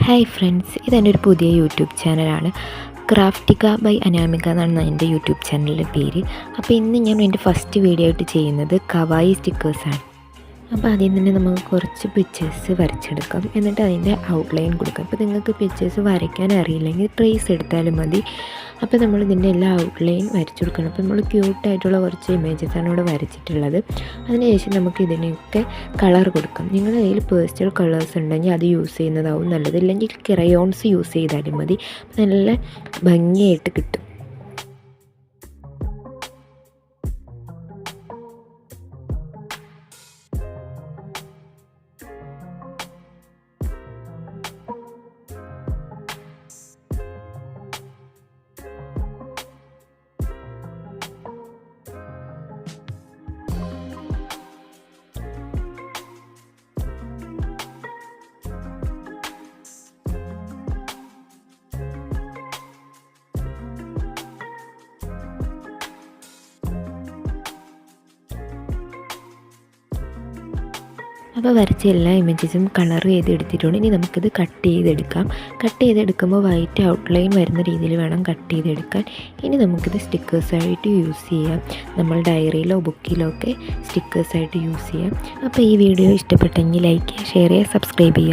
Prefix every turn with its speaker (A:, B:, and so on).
A: Hi friends, ഇതെൻ്റെ ഒരു പുതിയ യൂട്യൂബ് ചാനലാണ്. ക്രാഫ്റ്റിക ബൈ അനാമിക എന്നാണ് എൻ്റെ യൂട്യൂബ് ചാനലിൻ്റെ പേര്. അപ്പോൾ ഇന്ന് ഞാൻ എൻ്റെ ഫസ്റ്റ് വീഡിയോ ആയിട്ട് ചെയ്യുന്നത് കവായി സ്റ്റിക്കേഴ്സാണ്. അപ്പോൾ ആദ്യം തന്നെ നമുക്ക് കുറച്ച് പിക്ചേഴ്സ് വരച്ചെടുക്കാം, എന്നിട്ട് അതിൻ്റെ ഔട്ട്ലൈൻ കൊടുക്കാം. അപ്പോൾ നിങ്ങൾക്ക് പിക്ചേഴ്സ് വരയ്ക്കാൻ അറിയില്ലെങ്കിൽ ട്രേസ് എടുത്താലും മതി. അപ്പോൾ നമ്മൾ ഇതിൻ്റെ എല്ലാ ഔട്ട്ലൈൻ വരച്ചു കൊടുക്കണം. അപ്പോൾ നമ്മൾ ക്യൂട്ടായിട്ടുള്ള കുറച്ച് ഇമേജസാണ് ഇവിടെ വരച്ചിട്ടുള്ളത്. അതിനുശേഷം നമുക്ക് ഇതിനൊക്കെ കളർ കൊടുക്കാം. നിങ്ങളുടെ കയ്യിൽ പേസ്റ്റൽ കളേഴ്സ് ഉണ്ടെങ്കിൽ അത് യൂസ് ചെയ്യുന്നതാവും നല്ലത്, ഇല്ലെങ്കിൽ ക്രയോൺസ് യൂസ് ചെയ്താലും മതി. നല്ല ഭംഗിയായിട്ട് കിട്ടും. അപ്പോൾ വരച്ച എല്ലാ ഇമേജസും കളർ ചെയ്തെടുത്തിട്ടുണ്ട്. ഇനി നമുക്കിത് കട്ട് ചെയ്തെടുക്കാം. കട്ട് ചെയ്തെടുക്കുമ്പോൾ വൈറ്റ് ഔട്ട്ലൈൻ വരുന്ന രീതിയിൽ വേണം കട്ട് ചെയ്തെടുക്കാൻ. ഇനി നമുക്കിത് സ്റ്റിക്കേഴ്സായിട്ട് യൂസ് ചെയ്യാം. നമ്മൾ ഡയറിയിലോ ബുക്കിലോ ഒക്കെ സ്റ്റിക്കേഴ്സായിട്ട് യൂസ് ചെയ്യാം. അപ്പോൾ ഈ വീഡിയോ ഇഷ്ടപ്പെട്ടെങ്കിൽ ലൈക്ക് ചെയ്യുക, ഷെയർ ചെയ്യുക, സബ്സ്ക്രൈബ് ചെയ്യുക.